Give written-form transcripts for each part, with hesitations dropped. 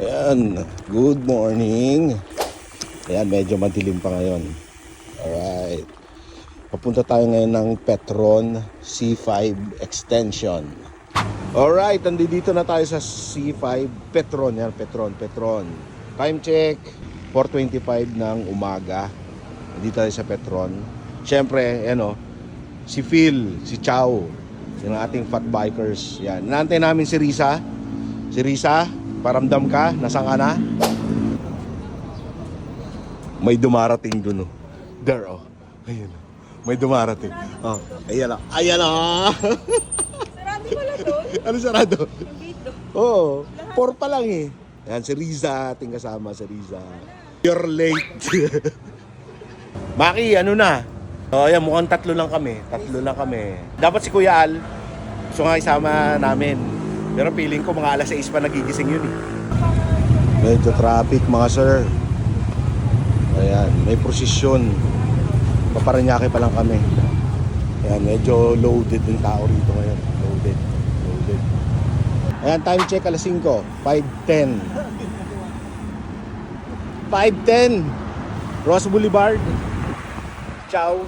Ayan, good morning. Ayan, medyo madilim pa ngayon. Alright. Papunta tayo ngayon ng Petron C5 Extension. Alright, nandito na tayo sa C5 Petron. Yan, Petron. Time check, 4:25 ng umaga. Nandito tayo sa Petron. Siyempre, ano, si Phil, si Chow, yung ating fat bikers. Yan, naantay namin si Risa. Si Risa, paramdam ka, nasaan ka na? May dumarating dun, oh. There, oh. Ayun, oh. May dumarating. Oh, ayan, oh. Ayan, oh. Sarado pala doon? Ano sarado? Yung gate doon. Oo, 4 pa lang eh. Ayan, si Riza, ating kasama si Riza. You're late. Maki, ano na? Oh, ayan, mukhang tatlo lang kami. Dapat si Kuya Al, gusto nga isama namin. Pero feeling ko mga alas 6 pa nagigising yun eh. Medyo traffic mga sir. Ayan, may prosesyon. Paparanyake pa lang kami. Ayan, medyo loaded yung tao rito ngayon. Loaded. Ayan, time check alas 5. 5:10. 5:10. Ross Boulevard. Ciao.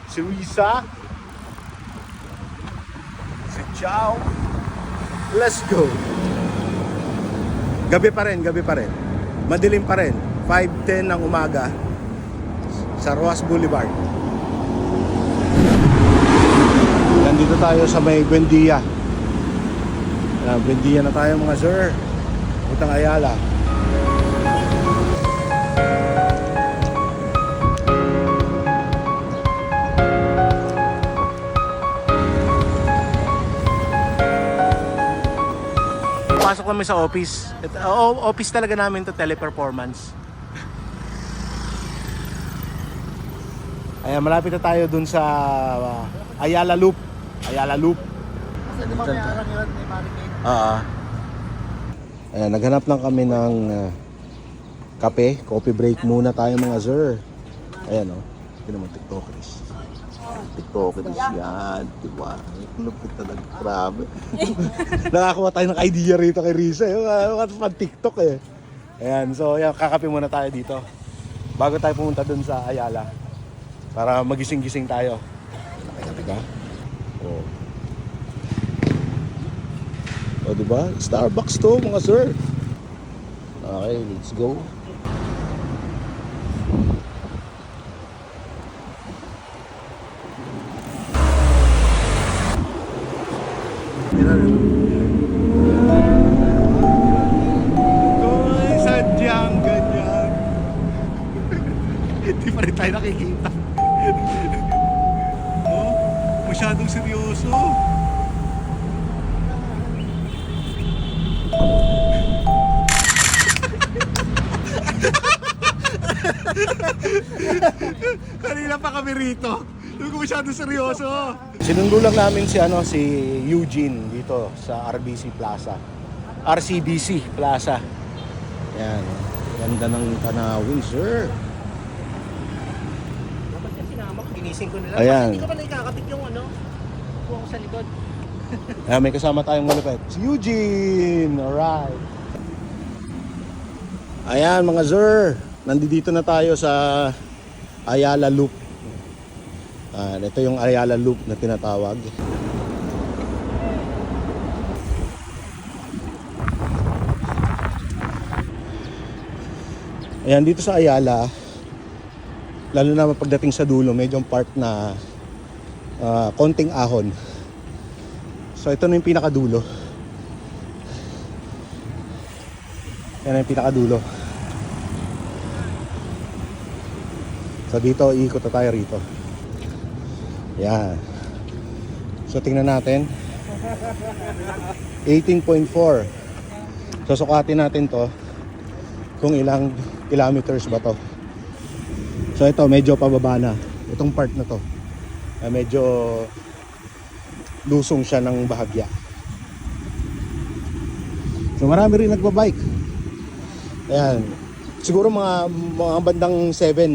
Si Risa. Si Ciao. Let's go. Gabi pa rin. Madilim pa rin. 5:10 ng umaga sa Ross Boulevard. Nandito tayo sa may Buendia. Buendia na tayo mga sir. Utang Ayala. Pasok kami sa office. Office talaga namin to, Teleperformance. Ayan, malapit na tayo dun sa Ayala Loop. Kasi di ba may arang yun, may marinate? Ayan, naghanap lang kami ng kape. Coffee break muna tayo mga sir. Ayan o. Ito naman TikTokers. TikTokers yan. Diba? Lupit talaga. Grabe. Nakakuha tayo ng idea rito kay Risa. Yung TikTok eh. Ayan, so ayan, kakape muna tayo dito. Bago tayo pumunta dun sa Ayala. Para magising-gising tayo. Nakikape ka? Oo. O diba? Starbucks to mga sir. Okay, let's go. Uy, sadyang ganyan. Hindi pa rin tayo nakikita. Oh, masyadong seryoso. Kanina pa kami rito. Hindi ko masyadong seryoso. Sinundo lang namin si Eugene dito sa RBC Plaza. RCBC Plaza. Yan. Ganda ng tanawin, sir. Dapat kasi sinama ko, ginising ko nila. Ayan. Hindi ko pa nakikakapit yung kuha ko sa likod. Ayan, may kasama tayong malupit. Si Eugene! Alright. Ayan mga sir. Nandito na tayo sa Ayala Loop. Ito yung Ayala Loop na tinatawag. Ayan, dito sa Ayala, lalo na pagdating sa dulo, medyo part na konting ahon. So ito na yung pinakadulo. Yan yung pinakadulo. So dito, iikot na tayo rito. Yan. So tingnan natin. 18.4. So sukatin natin to kung ilang kilometers ba to. So ito, medyo pababa na. Itong part na to. Medyo lusong siya ng bahagya. So marami rin nagbabike. Ayan. Siguro mga bandang 7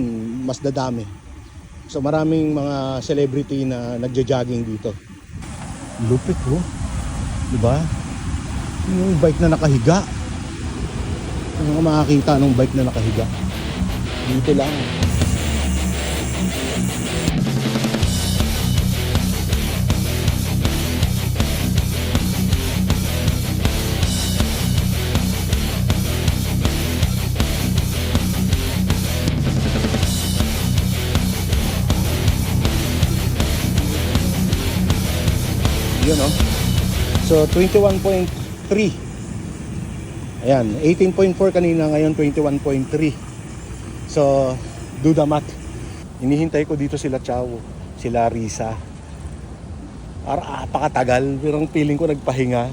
mas dadami. So maraming mga celebrity na nagja-jogging dito. Lupit oh. Diba? Yung bike na nakahiga. Ano ka makakita ng bike na nakahiga? Dito lang. Yun oh. So 21.3. Ayan, 18.4 kanina, ngayon 21.3. So, do the math. Inihintay ko dito sila Chow, sila Risa. Pakatagal, pero ang feeling ko nagpahinga.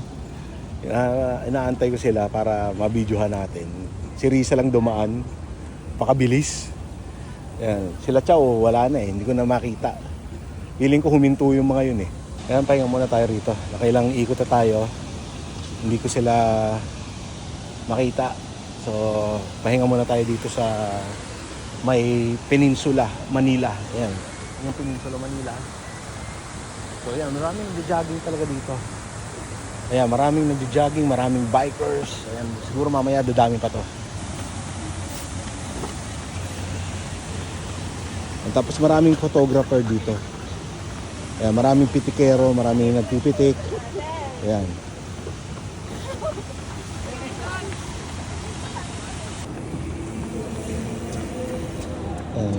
Inaantay ko sila para mabidyohan natin. Si Risa lang dumaan, pakabilis. Ayan, sila Chow, wala na eh, hindi ko na makita. Feeling ko huminto yung mga yun eh. Ayan, pahinga muna tayo rito. Nakailang ikot na tayo. Hindi ko sila makita. So, pahinga muna tayo dito sa may Peninsula, Manila. Ayan. Yung Peninsula, Manila. So, ayan. Maraming nag-jogging talaga dito. Ayan. Maraming nag-jogging, maraming bikers. Ayan. Siguro mamaya dadami pa to. At tapos maraming photographer dito. Ayan. Maraming pitikero, maraming nagpipitik. Ayan.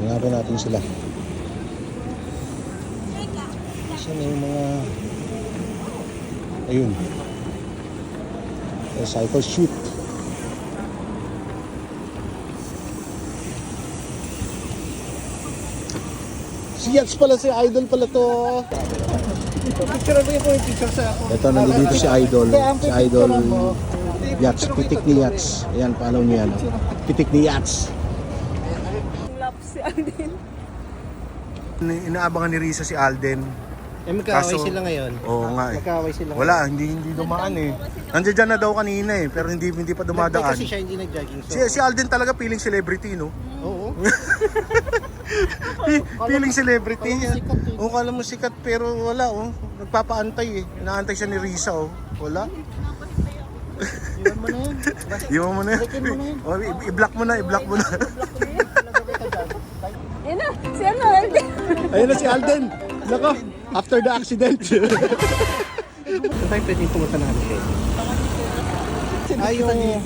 Hanapin natin sila. Saan yung mga... Ayun. Cycle shoot. Si Yats pala, si Idol pala to. Picture mo yung picture sa ako. Ito, nandito si Idol. Si Idol Yats, pitik ni Yats. Ayan, follow niyo yan. Pitik ni Yats. Si Alden. Inaabangan ni Risa si Alden. Magkaaway Kaso- sila ngayon. Oo nga eh. Magkaaway sila. Wala, hindi dumaan eh. Nandiyan na daw kanina eh, pero hindi pa dumadaan. Kasi siya hindi nag-jogging. Si Alden talaga feeling celebrity, no? Oo. Feeling celebrity. Kala mo sikat eh. Oo, kala mo sikat pero wala oh. Nagpapaantay eh. Inaantay siya ni Risa oh. Wala. Iwan mo na yan. Iwan mo na. Balikin mo na yun. Oh, i-block mo na, i-block mo na. Yan na, si ano, Alden. Ayun na si Alden. Nako, after the accident. Saan tayo pwedeng pumunta natin? Yung...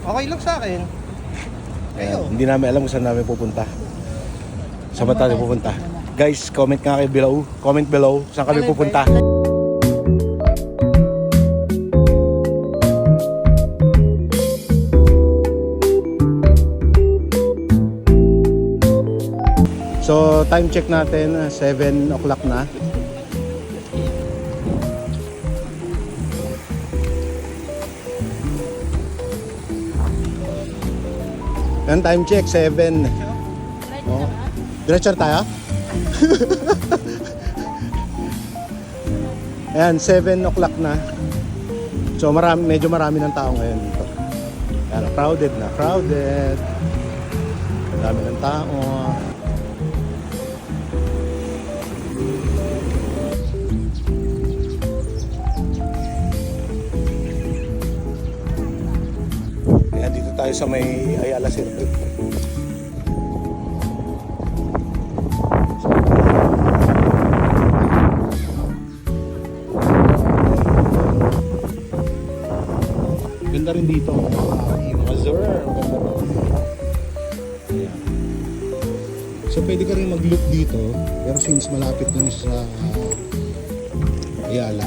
Okay lang sa akin. Ayan, hindi namin alam kung saan namin pupunta. Saan ba tayo pupunta? Guys, comment nga kayo below. Comment below saan kami pupunta. So, time check natin, 7 o'clock na. Yan, time check, 7. Oh. Diretso na tayo? Ayan, 7 o'clock na. So, medyo marami ng tao ngayon dito. Ayan, crowded na, crowded. Marami ng tao. Ayan, dito tayo sa may Ayala Circuit. Ganda rin dito. Yung Azure. Ganda rin. Ayan. So pwede ka rin mag-loop dito. Pero since malapit lang sa Ayala.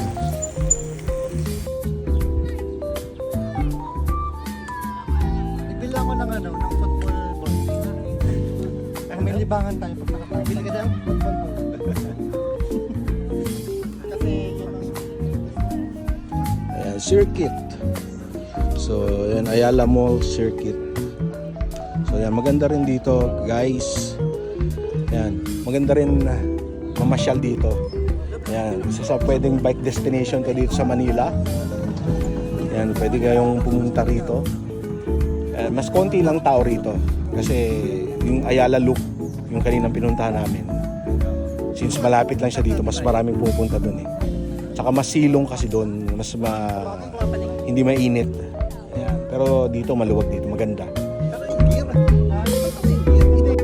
Nagbilang ko ng football ball. May libangan tayo pag nakapag. Bili ka ng football ball. Kasi yun ang... Ayan, circuit. So, ayan, Ayala Mall Circuit. So, ayan, maganda rin dito, guys. Ayan, maganda rin mamasyal dito. Ayan, isa sa pwedeng bike destination ko dito sa Manila. Ayan, pwede kayong pumunta rito. Ayan, mas konti lang tao rito. Kasi yung Ayala Loop, yung kaninang pinuntahan namin. Since malapit lang siya dito, mas maraming pupunta doon eh. Tsaka mas silong kasi doon, hindi mainit. Ayan. Pero Pero dito maluwag dito, maganda. Pero yung gear, ito yung gear. Hindi.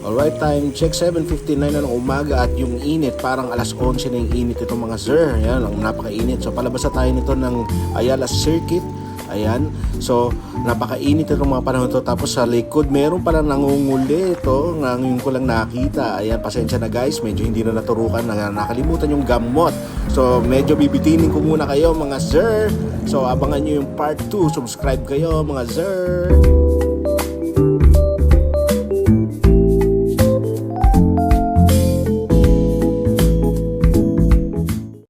Alright, time check 7:59 na ng umaga at yung init parang alas 11 na yung init itong mga sir. Ayan, ang napakainit. So palabas na tayo nito ng Ayala Circuit. Ayan. So napakainit itong mga panahon to. Tapos sa likod meron pala nangunguli ito. Ngayon ko lang nakita. Ayan, pasensya na guys. Medyo hindi na naturukan. Nakalimutan yung gamot. So medyo bibitinin ko muna kayo mga sir. So abangan nyo yung part 2. Subscribe kayo mga sir.